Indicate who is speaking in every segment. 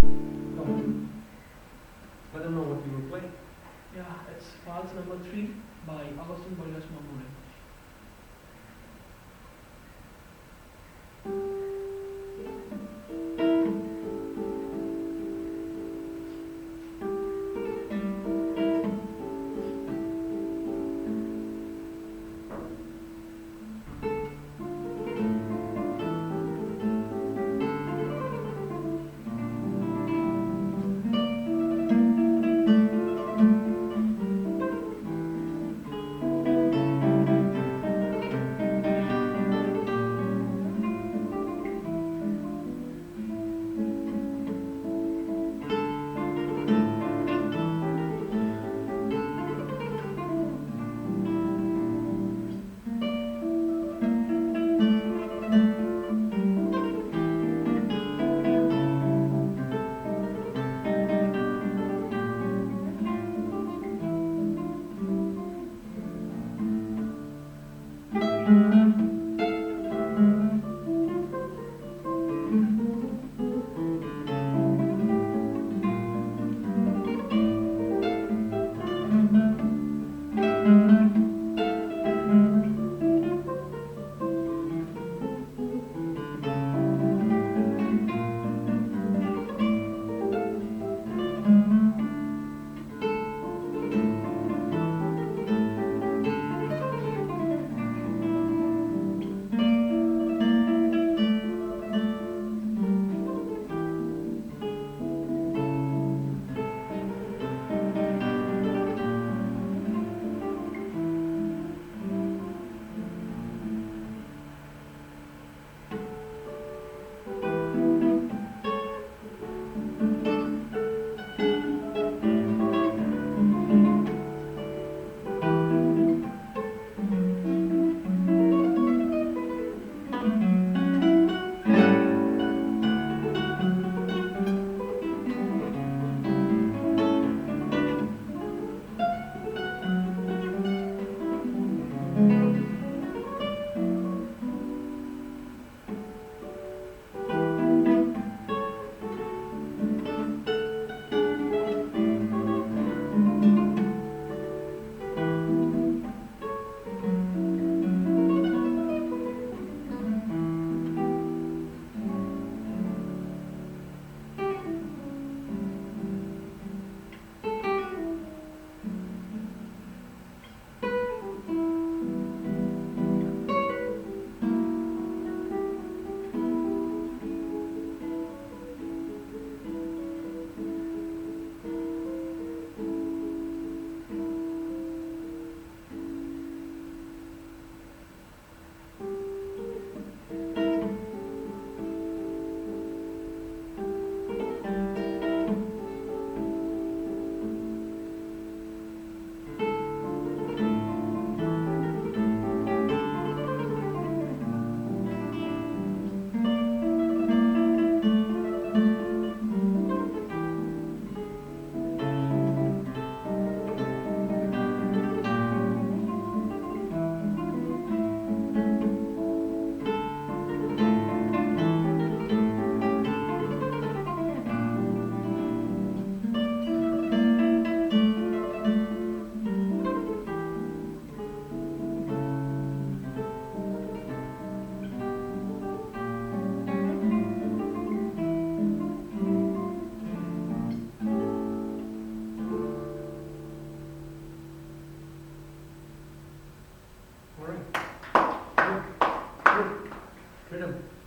Speaker 1: Come. I don't know what you were playing.
Speaker 2: Yeah, it's Vals number 3 by Agustin Barrios Mangore.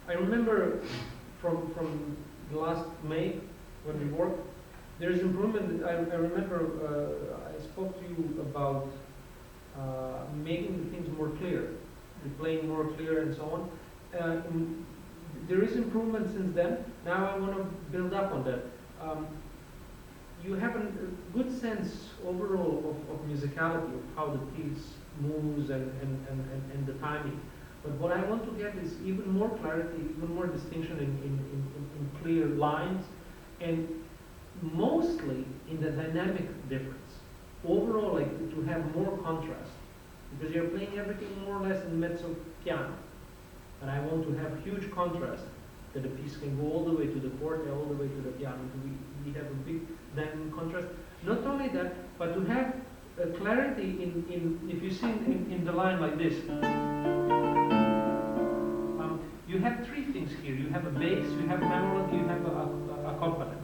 Speaker 1: I remember from the last May when we worked, there's improvement. I remember I spoke to you about making the things more clear, playing more clear and so on. There is improvement since then. Now I want to build up on that. You have a good sense overall of musicality, of how the piece moves and the timing. But what I want to get is even more clarity, even more distinction in clear lines, and mostly in the dynamic difference. Overall, like to have more contrast, because you're playing everything more or less in mezzo piano, and I want to have huge contrast that the piece can go all the way to the forte, all the way to the piano. We have a big dynamic contrast. Not only that, but to have clarity in if you sing in the line like this. You have three things here. You have a bass, you have melody, you have a accompaniment.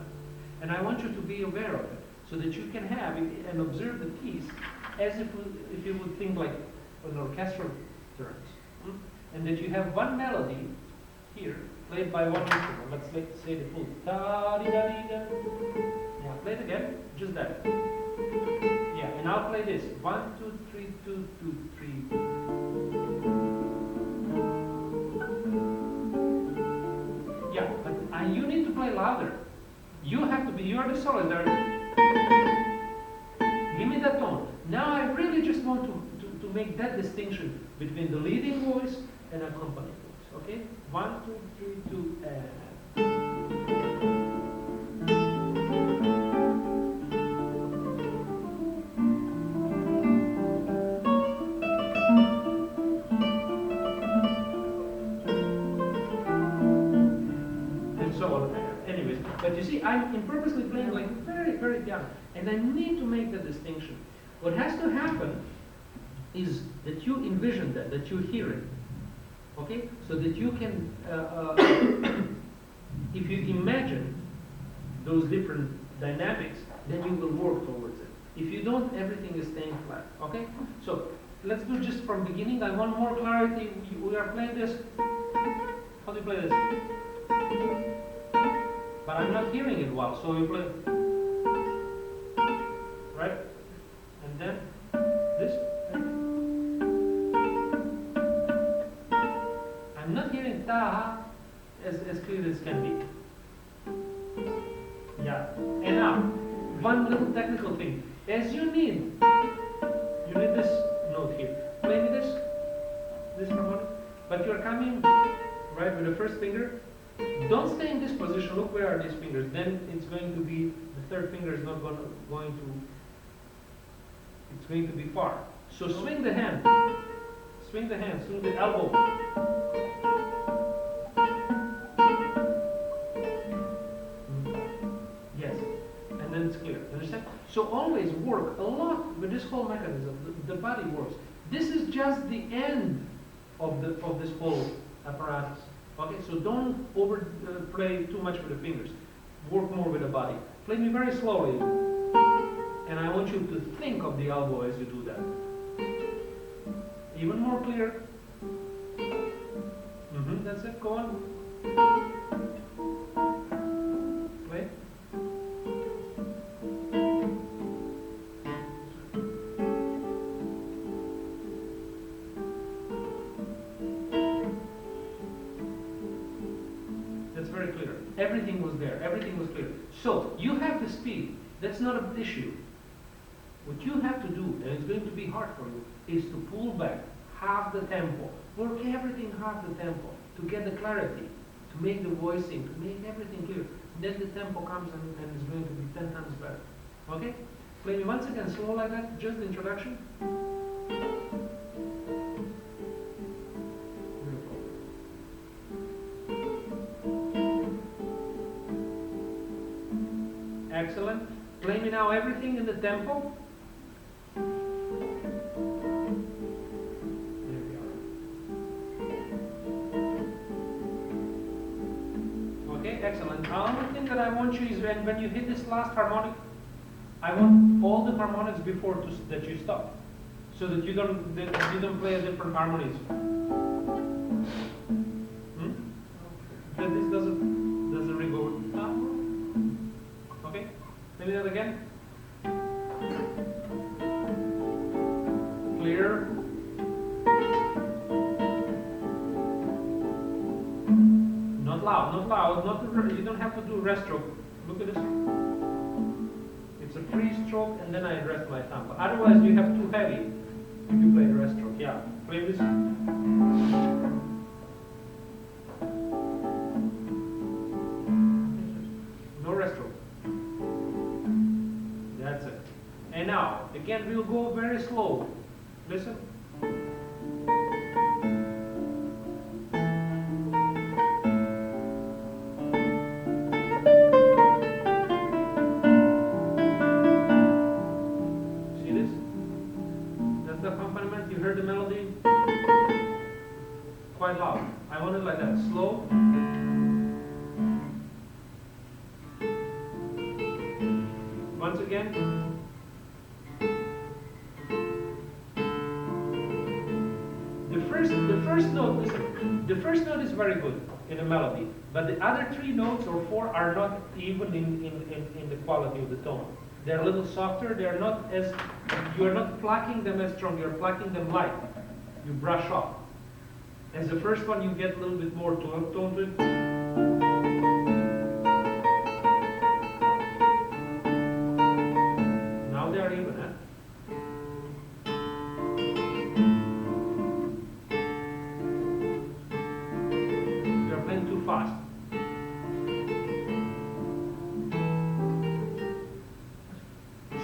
Speaker 1: And I want you to be aware of it, so that you can have and observe the piece as if you would think like an orchestral terms. And that you have one melody here, played by one instrument. Let's say the full. Da-di-da-di-da. Yeah, play it again, just that. Yeah, and I'll play this. 1, 2, 3, 2, 2, 3. Yeah, but you need to play louder. You have to be, you are the soloist there. Give me that tone. Now I really just want to make that distinction between the leading voice and accompanying voice. Okay? 1, 2, 3, 2, and. But you see, I'm purposely playing like very, very piano, and I need to make the distinction. What has to happen is that you envision that you hear it, okay? So that you can, if you imagine those different dynamics, then you will work towards it. If you don't, everything is staying flat, okay? So let's do just from beginning. I want more clarity. We are playing this. How do you play this? But I'm not hearing it well, so you play, right? And then this. I'm not hearing ta as clear as can be. Yeah. And now, one little technical thing. As you need this note here. Play me this harmonic. But you're coming right with the first finger. Don't stay in this position. Look, where are these fingers? Then it's going to be, the third finger is not it's going to be far. So swing the hand. Swing the hand, swing the elbow. Yes. And then it's clear. Understand? So always work a lot with this whole mechanism. The body works. This is just the end of this whole apparatus. Okay, so don't play too much with the fingers. Work more with the body. Play me very slowly. And I want you to think of the elbow as you do that. Even more clear. That's it, go on. Play. Very clear. Everything was there. Everything was clear. So you have the speed. That's not an issue. What you have to do, and it's going to be hard for you, is to pull back half the tempo. Work everything half the tempo to get the clarity, to make the voicing, to make everything clear. Then the tempo comes and it's going to be 10 times better. Okay? Play me once again slow like that. Just the introduction. Excellent. Play me now everything in the tempo. There we are. Okay, excellent. The only thing that I want you is when you hit this last harmonic, I want all the harmonics before that you stop, so that you don't play a different harmonies. That this doesn't ring over. Okay, maybe that again. Clear. Not loud, not loud. You don't have to do rest stroke. Look at this. It's a free stroke, and then I rest my thumb. Otherwise, you have too heavy if you play rest stroke. Yeah, play this. No rest stroke. That's it. And now, again, we'll go very slow. Listen. Once again. The first note, listen, the first note is very good in a melody, but the other 3 notes or 4 are not even in the quality of the tone. They're a little softer, they're not as, you're not plucking them as strong, you're plucking them light. You brush off. As the first one, you get a little bit more tone to it. Now they are even, huh? You're playing too fast.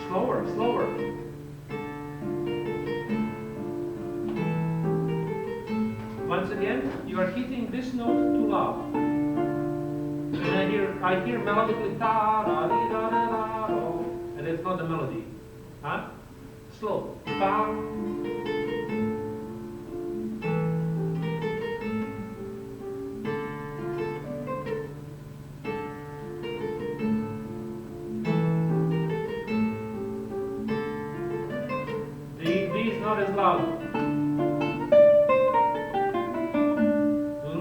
Speaker 1: Slower, slower. Once again, you are hitting this note too loud. And I hear melodically ta da di da da da do, and it's not the melody. Huh? Slow. Ta. D is not as loud.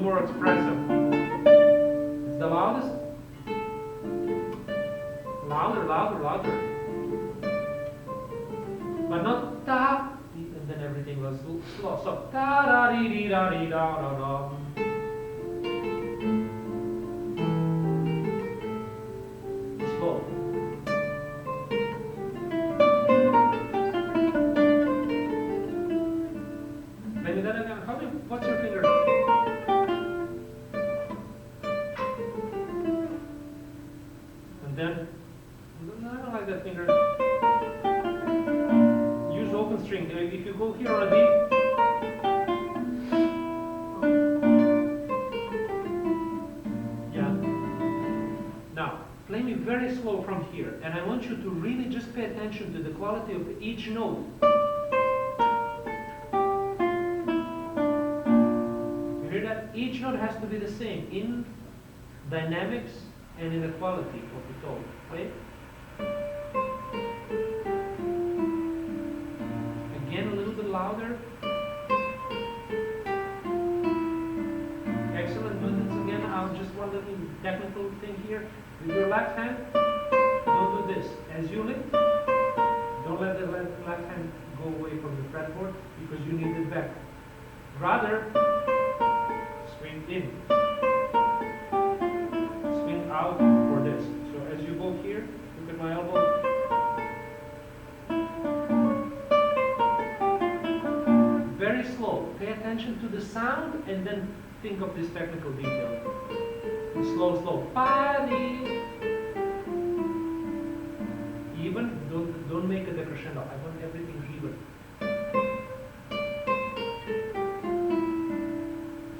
Speaker 1: More expressive. It's the loudest. Louder, louder, louder. But not ta, and then everything was slow. So ta da dee dee da dee da da da. Slow. Maybe that again. What's your finger? Then, I don't like that finger. Use open string. If you go here on a D, yeah. Now, play me very slow from here, and I want you to really just pay attention to the quality of each note. You hear that? Each note has to be the same in dynamics and in the quality of the tone. Play. Again, a little bit louder. Excellent movements again. I'll just one little technical thing here. With your left hand, don't do this. As you lift, don't let the left hand go away from the fretboard because you need it back. Rather, swing in. Out for this. So as you go here, look at my elbow. Very slow. Pay attention to the sound and then think of this technical detail. Slow, slow. Pa-dee. Even. Don't make a decrescendo. I want everything even.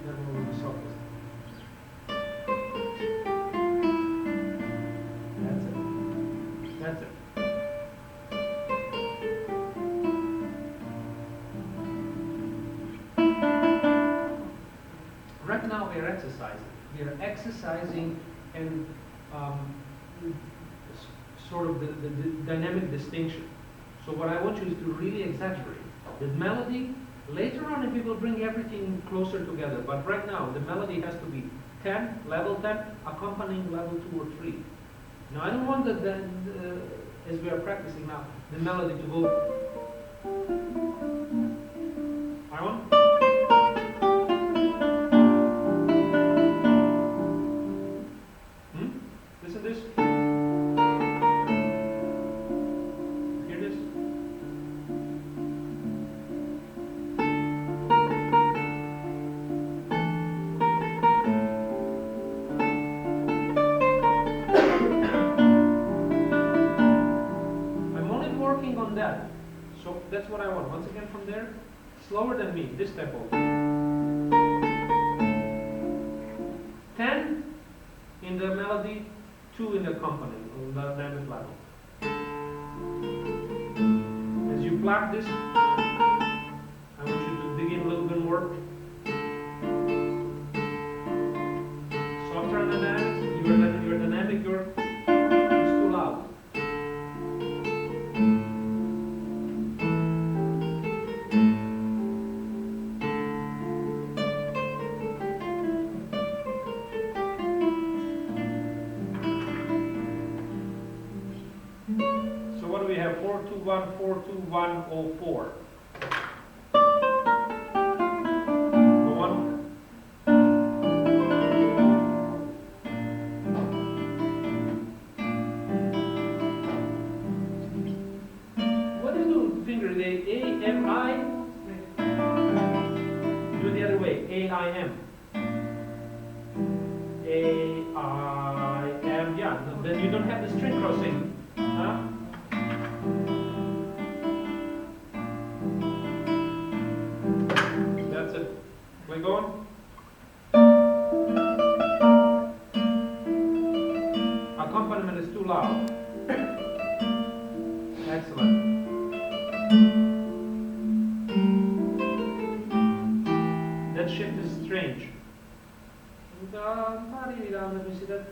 Speaker 1: That one will be softest. That's it. Right now we are exercising. We are exercising and sort of the dynamic distinction. So what I want you is to really exaggerate. The melody, later on we will bring everything closer together, but right now the melody has to be 10, level 10, accompanying level 2 or 3. Now I don't want that as we are practicing now, the melody to go. I want. Listen to this. Hear this? On that. So that's what I want. Once again from there, slower than me, this tempo. 10 in the melody, 2 in the accompaniment, on the dynamic level. As you pluck this, I want you to dig in a little bit more. Softer on the dynamics, your dynamic, it's too loud. you have 421, 42104. Go on. What do you do with finger? The A, M, I? Do the other way. A, I, M. A, I, M. Yeah, then you don't have the string crossing. Huh? That's it. We're going. Accompaniment is too loud. Excellent. That shift is strange. Let me see that.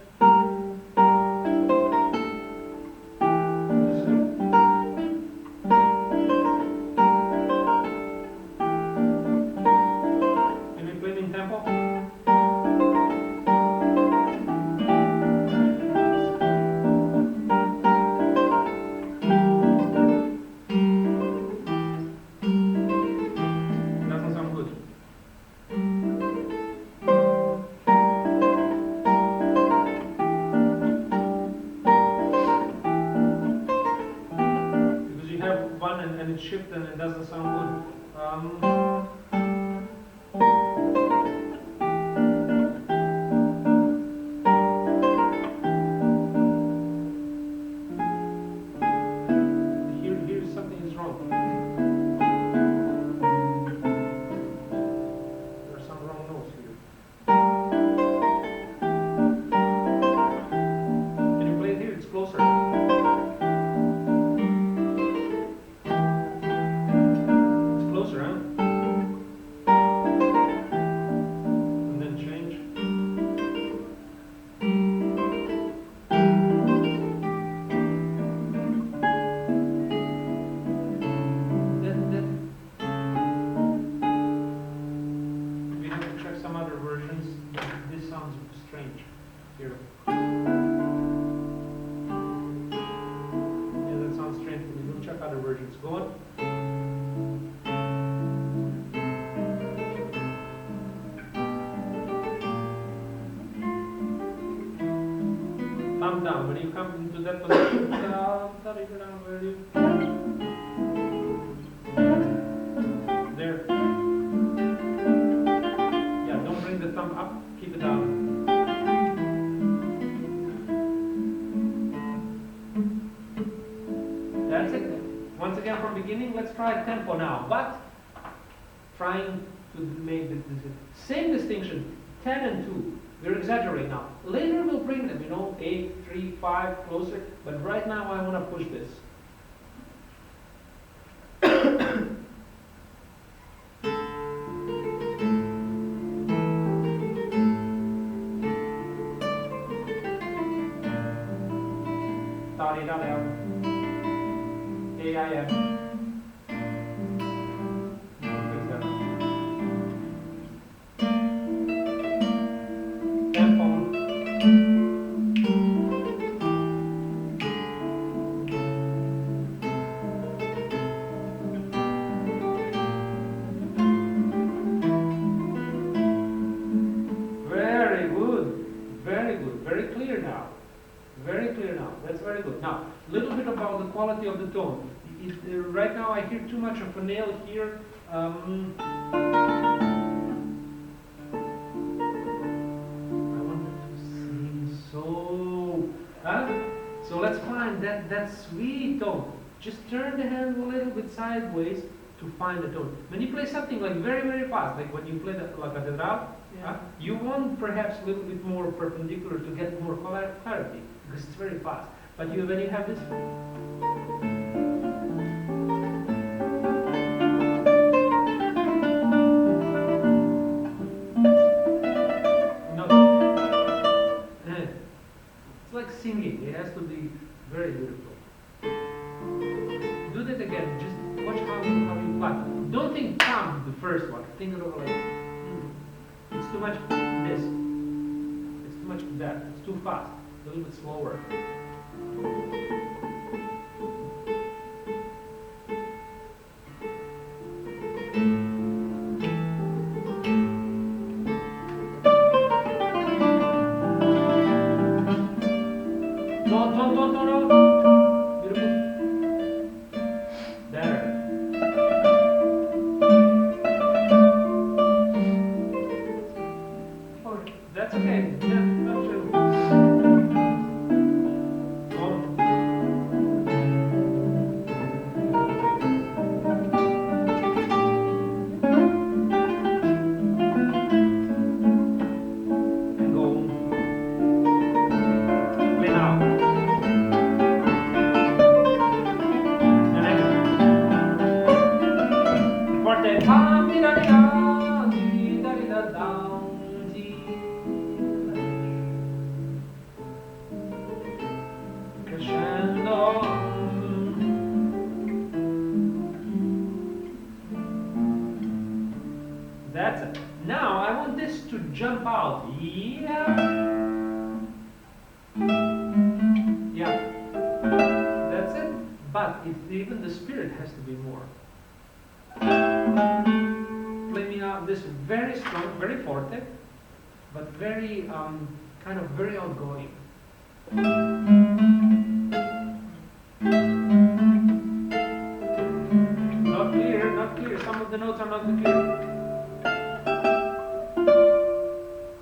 Speaker 1: Can we play it in tempo? Doesn't sound good. Because you have one and it shifts and it doesn't sound good. Here something is wrong. There are some wrong notes here. Can you play it here? It's closer. It's closer, huh? And then change. We have to check some other versions. This sounds strange here. Yeah, that sounds strange. We will check other versions. Go on. Thumb down. When you come into that position, where you there. Yeah, don't bring the thumb up. Keep it down. That's it. Once again from beginning, let's try tempo now. But trying to make the same distinction. 10 and 2. We're exaggerating now. Later we'll bring them, 8, 3, 5, closer. But right now I want to push this. Da-di-da-da. A-I-M. Fix that. Tempo. Very good. Very good. Very clear now. Very clear now. That's very good. Now, a little bit about the quality of the tone. Right now I hear too much of a nail here. I wanted to sing so. So let's find that sweet tone. Just turn the hand a little bit sideways to find the tone. When you play something like very, very fast, like when you play the La Catedral, you want perhaps a little bit more perpendicular to get more clarity, because it's very fast. But when you have this. No. It's like singing. It has to be very beautiful. Do that again. Just watch how you play. Don't think come the first one. Think of like it's too much this. It's too much that. It's too fast. A little bit slower. Beautiful. Better.
Speaker 2: Okay.
Speaker 1: That's okay. Yeah, not true. Go on. And go. Play now. And again. Forte. Pam, di da di da, di da di da down, di. Crescendo. That's it. Now I want this to jump out. Yeah. Yeah. That's it. But even the spirit has to be more. Play me out this very strong, very forte, but very kind of very outgoing. Not clear, not clear. Some of the notes are not clear.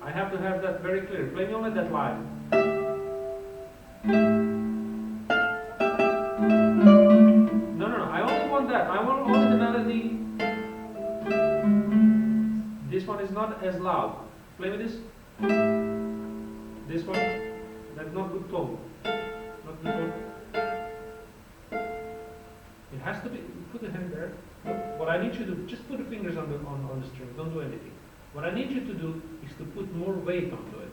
Speaker 1: I have to have that very clear. Play me only that line. No, I only want that. I want only the melody. This one is not as loud. Play with this. This one, that's not good tone. Not good tone. It has to be. Put the hand there. Look, what I need you to do, just put the fingers on the string. Don't do anything. What I need you to do is to put more weight onto it.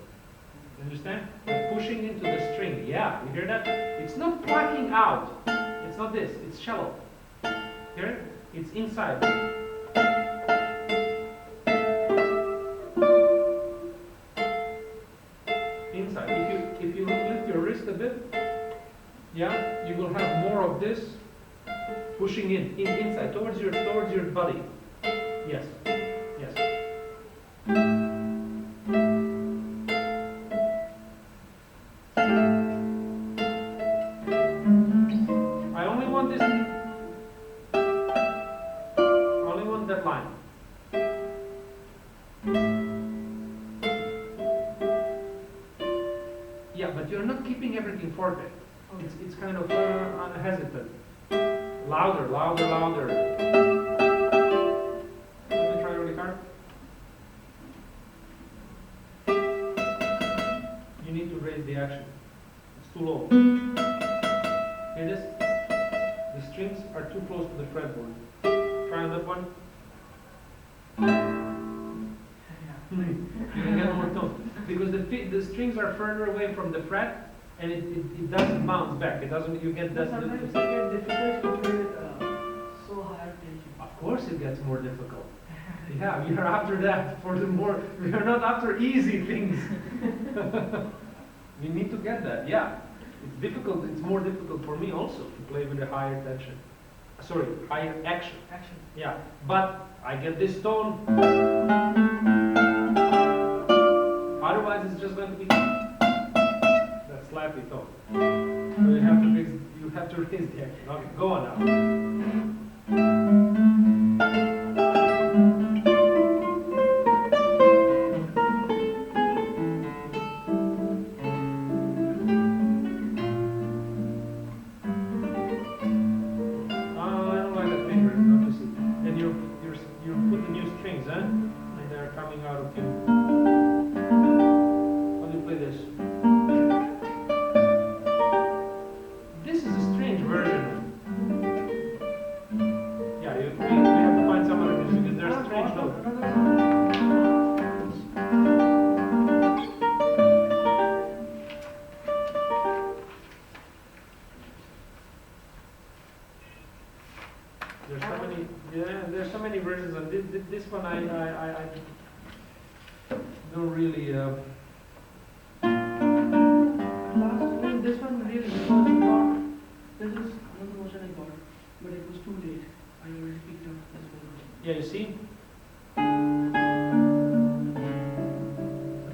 Speaker 1: You understand? You're pushing into the string. Yeah, you hear that? It's not plucking out. It's not this. It's shallow. Hear it? It's inside. Inside. If you lift your wrist a bit, yeah, you will have more of this pushing inside towards your body. Yes. Yes. I only want this. I only want that line. Yeah, but you're not keeping everything forte. It's kind of hesitant. Louder, louder, louder. Let me try really hard. You need to raise the action. It's too low. Hear this? The strings are too close to the fretboard. Try on that one. You can get more tone. Because the strings are further away from the fret, and it doesn't bounce back. It doesn't. You get that.
Speaker 2: Sometimes it gets difficult to play with so high tension.
Speaker 1: Of course, it gets more difficult. Yeah, we are after that. We are not after easy things. We need to get that. Yeah, it's difficult. It's more difficult for me also to play with a higher tension. Sorry, higher action.
Speaker 2: Action.
Speaker 1: Yeah, but I get this tone. Otherwise, it's just going to be that slappy tone. So you have to raise the action. Okay, go on now. There's so many versions, and this one I don't really.
Speaker 2: This one really was this is another version I got, but it was too late. I already picked up this one.
Speaker 1: Yeah, you see.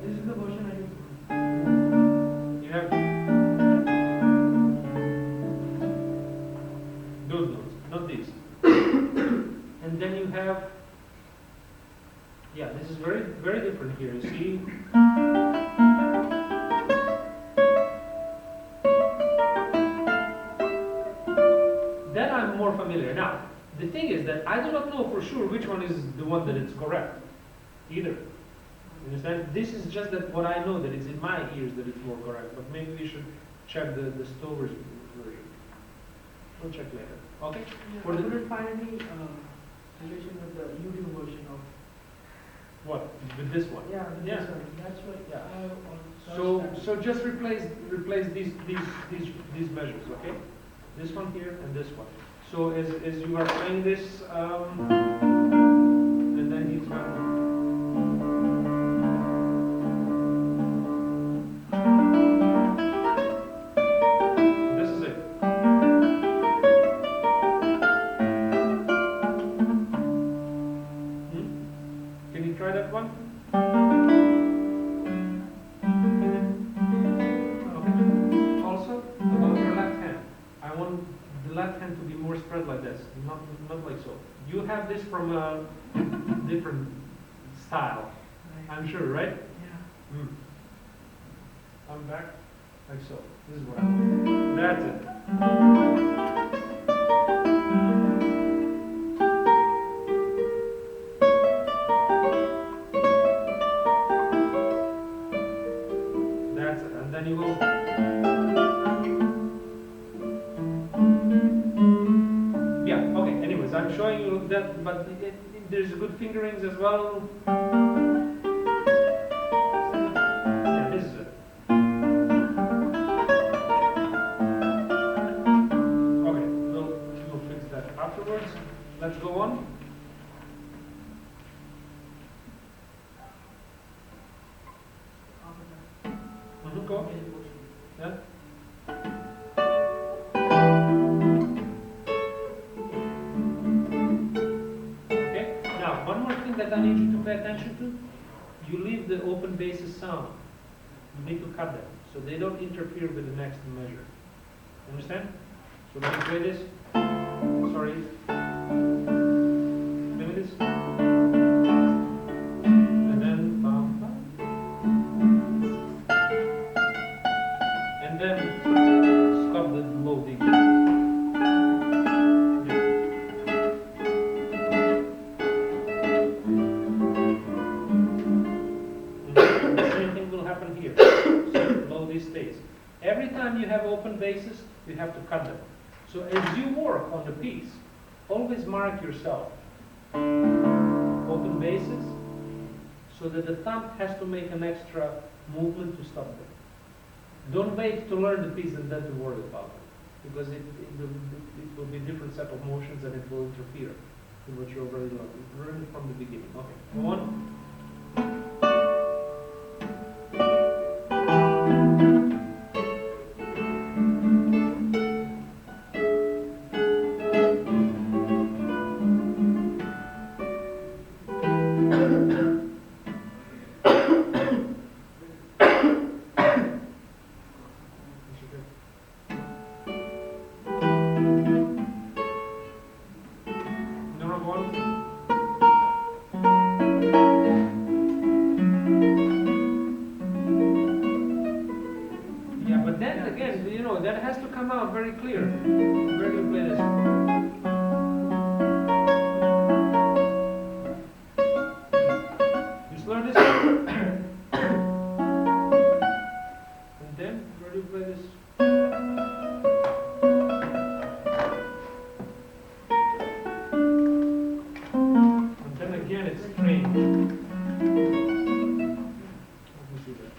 Speaker 2: This is the version I
Speaker 1: You have. very different here. You see, that I'm more familiar. Now, the thing is that I do not know for sure which one is the one that is correct, either. You understand? This is just that what I know that it's in my ears that it's more correct, but maybe we should check the Stover's version. We'll check later. Okay?
Speaker 2: Yeah,
Speaker 1: For
Speaker 2: I
Speaker 1: the-
Speaker 2: couldn't find any relation with the YouTube version of.
Speaker 1: What? With this one?
Speaker 2: Yeah, with
Speaker 1: Yeah.
Speaker 2: this one. That's what
Speaker 1: Yeah.
Speaker 2: I
Speaker 1: So just replace these measures, okay? This one here and this one. So as you are playing this, and then he's going. This is it. Can you try that one? Okay. Also, about your left hand. I want the left hand to be more spread like this, not like so. You have this from a different style,
Speaker 2: Right.
Speaker 1: I'm sure, right?
Speaker 2: Yeah.
Speaker 1: I'm back, like so. This is what I want. That's it. That's it. And then you go. Yeah, okay. Anyways, I'm showing you that, but there's good fingerings as well. Yeah, this is it. Okay, we'll fix that afterwards. Let's go on. Go. Yeah. Okay. Now, one more thing that I need you to pay attention to. You leave the open basses sound. You need to cut them so they don't interfere with the next measure. Understand? So let me play this. Sorry. Play with this. And then bam, bam. And then stop the loading. And the same thing will happen here. So low these stays. Every time you have open basses, you have to cut them. So as you work on the piece, always mark yourself open basses so that the thumb has to make an extra movement to stop them. Don't wait to learn the piece and then to worry about it, because it will be different set of motions and it will interfere with what you already learned. Learn it from the beginning. Okay, go on. Number one. Yeah, but then again, you know, that has to come out very clear. Where do you play this? You slur this, and then where do you play this? And then again, it's strange. Let me see that.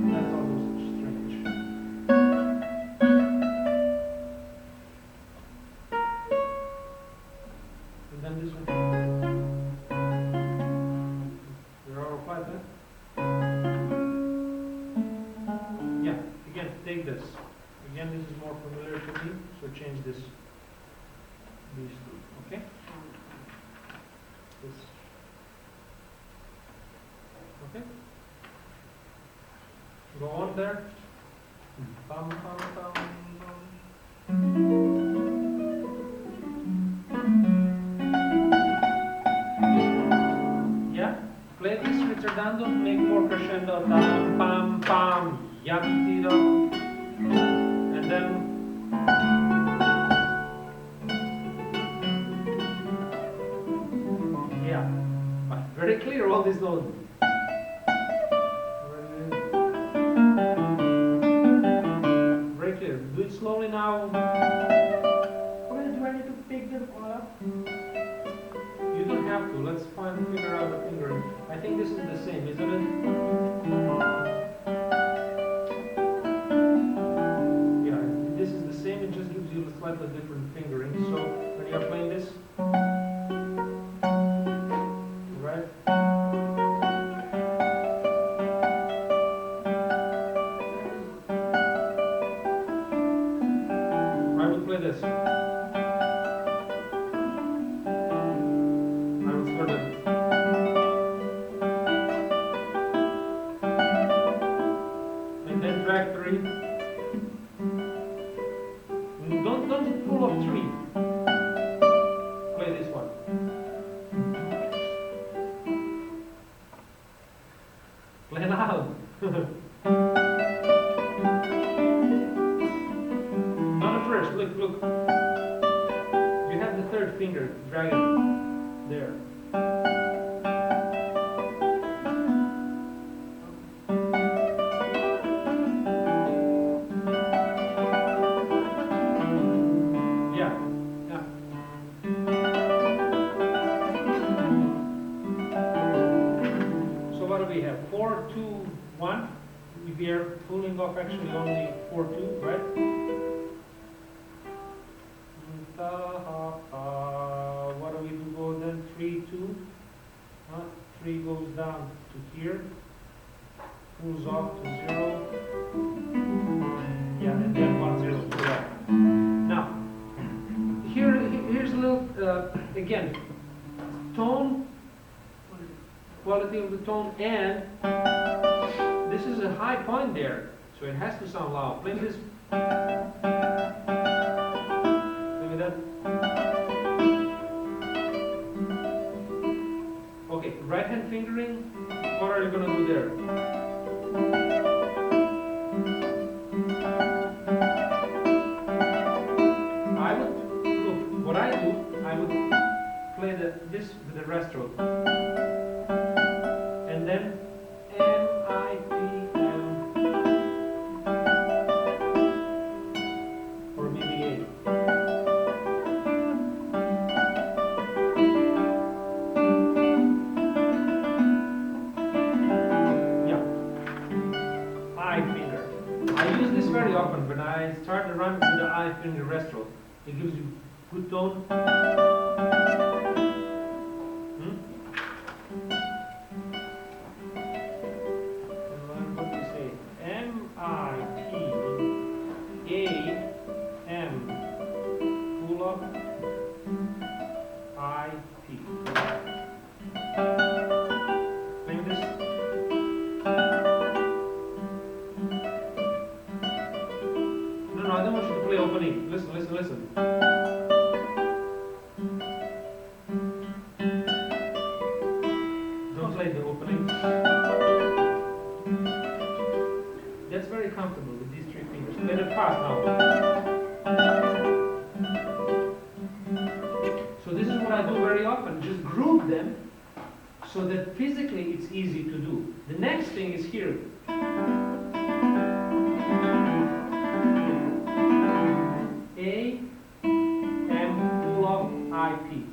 Speaker 1: That's almost strange. And then this one. You're all right, huh? Yeah, again, take this. Again, this is more familiar to me, so change this. These two, okay? This. Okay? Go on there. Bum, bum, bum, bum. Yeah? Play this ritardando, make more crescendo, tam, pam, pam, yam, tiro, and then yeah, but very clear all these notes. Very clear. Do it slowly now.
Speaker 2: Okay, do I need to pick them all up?
Speaker 1: You don't have to. Let's figure out the fingering. I think this is the same, isn't it? Yeah, this is the same. It just gives you a slightly different fingering. So when you're playing this, right? I would play this. I would start it. And then drag 3. Don't pull off 3. Play this one. Play loud. Not at first. Look. You have the third finger. Drag it there. Yeah. So what do we have? 4, 2, 1. We are pulling off actually only 4, 2, right? What do we do go then? 3, 2. 3 goes down to here. Pulls off to 0. Yeah, and then 1, 0. Correct. Now, here's a little, again, tone, quality of the tone, and this is a high point there, so it has to sound loud. Play this. Play with that. Okay, right hand fingering, what are you going to do there? I would play this with the rest stroke. And then M, I, P, M. Or maybe A. Yeah. I finger. I use this very often when I start to run with the I finger rest stroke. It gives you good tone. What do you say? M, I, P, A, M. Pull up. I, P. Playing this. No, I don't want you to play opening. Listen. Don't play the opening. That's very comfortable with these 3 fingers. Play it fast now. So this is what I do very often. Just group them so that physically it's easy to do. The next thing is here. A, M, pull off, I, P.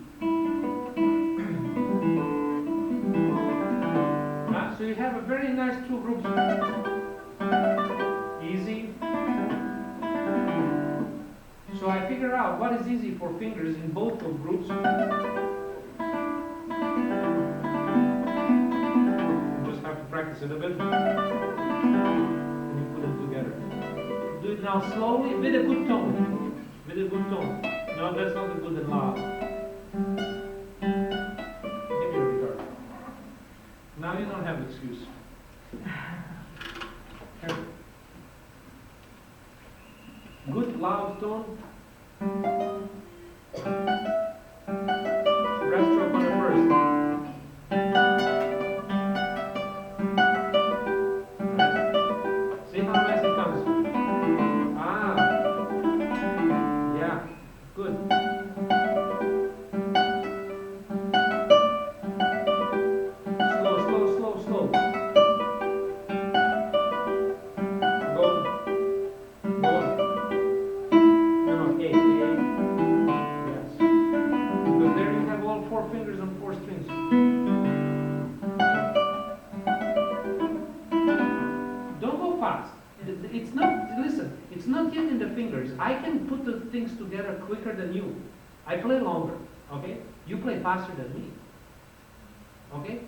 Speaker 1: So you have a very nice 2 groups. Easy. So I figure out what is easy for fingers in both of groups. You just have to practice it a bit. And you put them together. Do it now slowly with a good tone. With a good tone. No, that's not the good and loud. Give me a guitar. Now you don't have an excuse. Good loud tone, Breaststroke on the first. See how nice it comes. Ah, yeah, good. Slow, slow, slow, slow. Go. Go. No, no, A, A. Yes. Because there you have all four fingers on four strings. Don't go fast. It's not, listen, it's not yet in the fingers. I can put the things together quicker than you. I play longer, okay? You play faster than me, okay?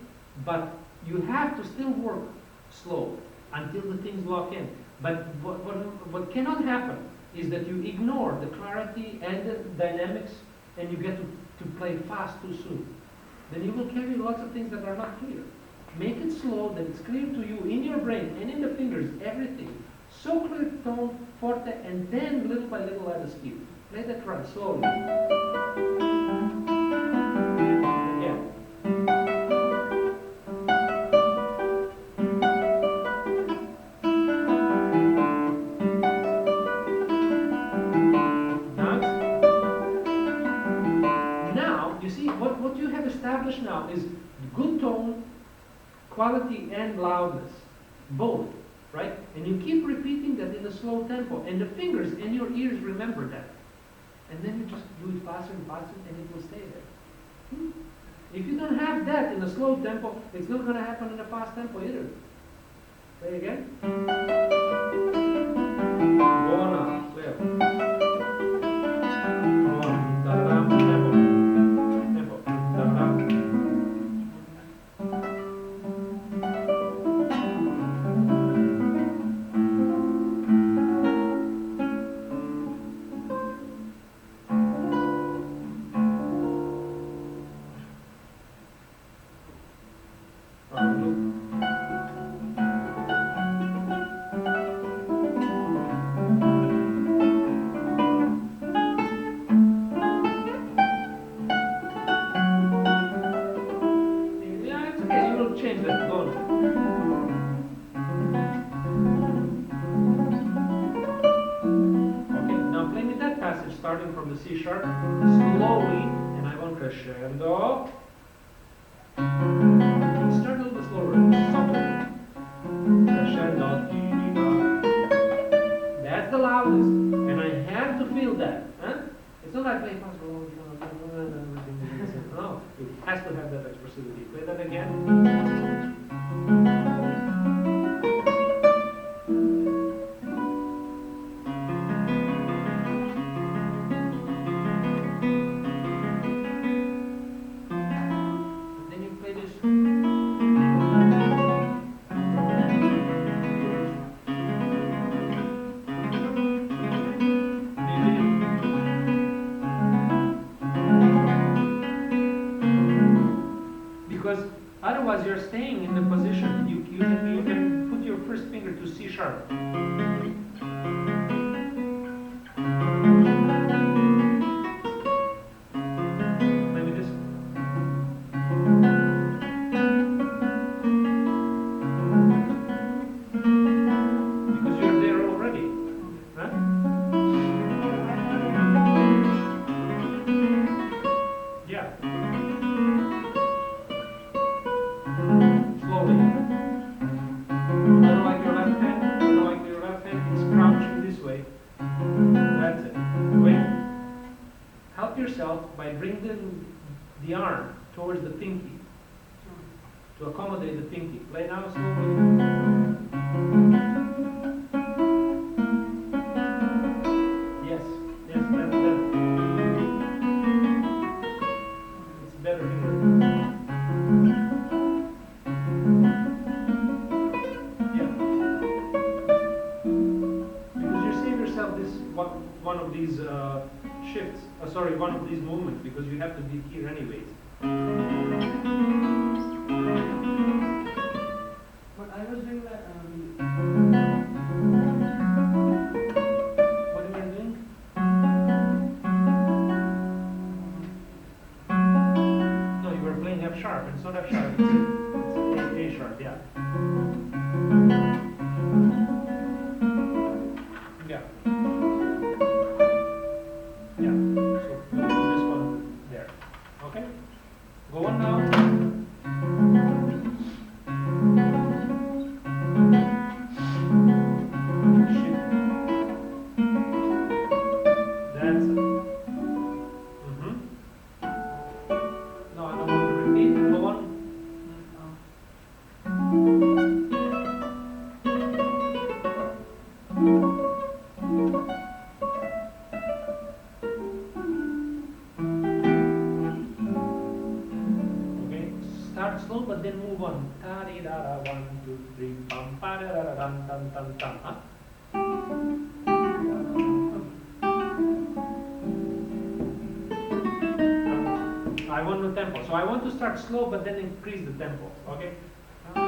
Speaker 1: But you have to still work slow until the things lock in. But what cannot happen is that you ignore the clarity and the dynamics and you get to play fast too soon. Then you will carry lots of things that are not clear. Make it slow, that it's clear to you in your brain and in the fingers, everything. So clear tone, forte, and then little by little add a skill. Play that right slowly. Again. Now, you see, what you have established now is good tone, quality, and loudness. Both. Right? And you keep repeating that in a slow tempo, and the fingers and your ears remember that. And then you just do it faster and faster, and it will stay there. If you don't have that in a slow tempo, it's not going to happen in a fast tempo either. Play again. Go on now, clear. Go on. Da-da-dam, tempo. Tempo. Da-da-dam. Starting from the C sharp, slowly, and I want crescendo. Start a little slower, softer. Crescendo, di-di-da. That's the loudest, and I have to feel that. Huh? It's not like playing fast, no, it has to have that expressivity. Play that again. Otherwise, you're staying in the position. You can put your first finger to C sharp. Maybe this. Because you're there already. Huh? Yeah. Slowly. Don't like your left hand. Don't like your left hand. It's crouching this way. That's it. Wait. Help yourself by bringing the arm towards the pinky to accommodate the pinky. Play now slowly. Yes. Yes. That's better. It's better here. One of these shifts, one of these movements, because you have to be here anyways.
Speaker 2: But I was doing that.
Speaker 1: What am I doing? Yeah. Yeah. So we'll put this one there. Okay? Go on now. Shift. That's it. No, I don't want to repeat. Go on. Okay, start slow, but then move on. Ta di da da, 1, 2, 3, pam pa da da da, dum dum dum dum. Huh? I want no tempo, so I want to start slow, but then increase the tempo. Okay. 1,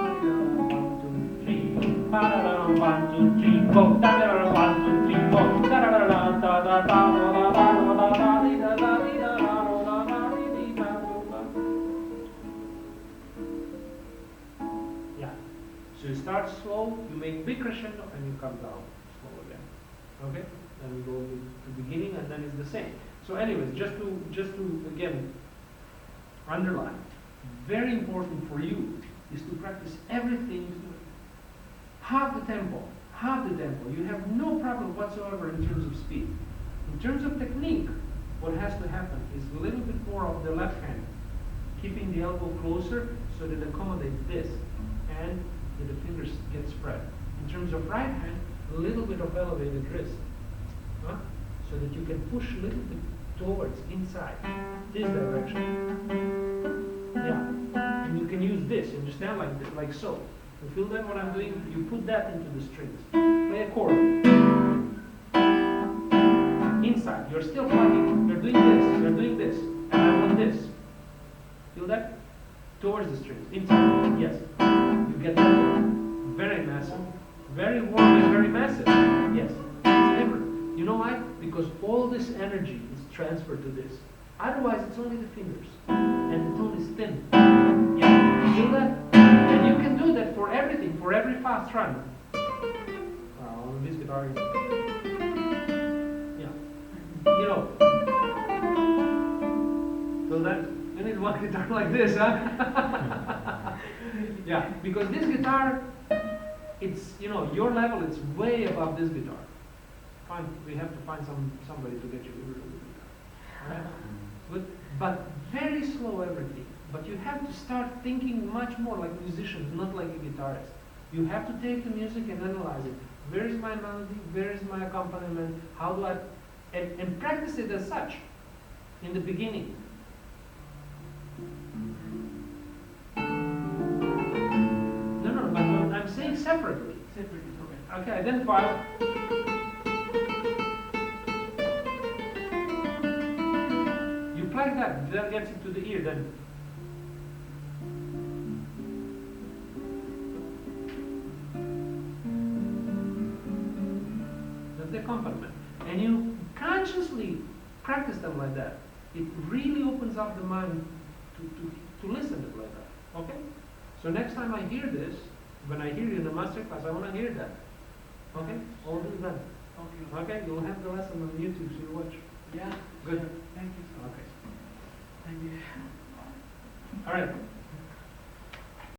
Speaker 1: 2, 3, pa da da, 1, 2, 3, 4, da da da, 1, 2, 3, 4, da da da da da da da da da da da da di da da di da da da da di da da. Yeah. So you start slow, you make big crescendo, and you come down slow again. Okay. Then we go to the beginning, and then it's the same. So, anyways, just to again underline, very important for you is to practice everything half the tempo. You have no problem whatsoever in terms of speed. In terms of technique, what has to happen is a little bit more of the left hand, keeping the elbow closer so that it accommodates this, and that the fingers get spread. In terms of right hand, a little bit of elevated wrist, so that you can push a little bit towards inside this direction. Yeah, and you can use this. You understand, like so. You feel that what I'm doing? You put that into the strings. Play a chord. Inside. You're still plugging. You're doing this. You're doing this. And I want this. Feel that? Towards the strings. Inside. Yes. You get that. Very massive. Very warm and very massive. Yes. It's different. You know why? Because all this energy is transferred to this. Otherwise, it's only the fingers. And the tone is thin. Yeah. You feel that? And you can do that for everything, for every fast run. On this guitar, yeah. You know, feel that? You need one guitar like this, huh? Yeah, because this guitar, it's, you know, your level, it's way above this guitar. Fine, we have to find somebody to get you a real guitar. Alright? Good, but very slow everything. But you have to start thinking much more like musicians, not like a guitarist. You have to take the music and analyze it. Where is my melody? Where is my accompaniment? How do I... And practice it as such in the beginning. No, but I'm saying separately.
Speaker 2: Separately, okay.
Speaker 1: Okay, identify. You plug that gets it to the ear, then. The accompaniment, and you consciously practice them like that. It really opens up the mind to listen to it like that. Okay? So next time I hear this, when I hear you in the master class, I want to hear that. Okay? All this done.
Speaker 2: Okay.
Speaker 1: Okay? You'll have the lesson on YouTube, so you watch.
Speaker 2: Yeah.
Speaker 1: Good.
Speaker 2: Sure. Thank you.
Speaker 1: Okay.
Speaker 2: Thank you.
Speaker 1: All right.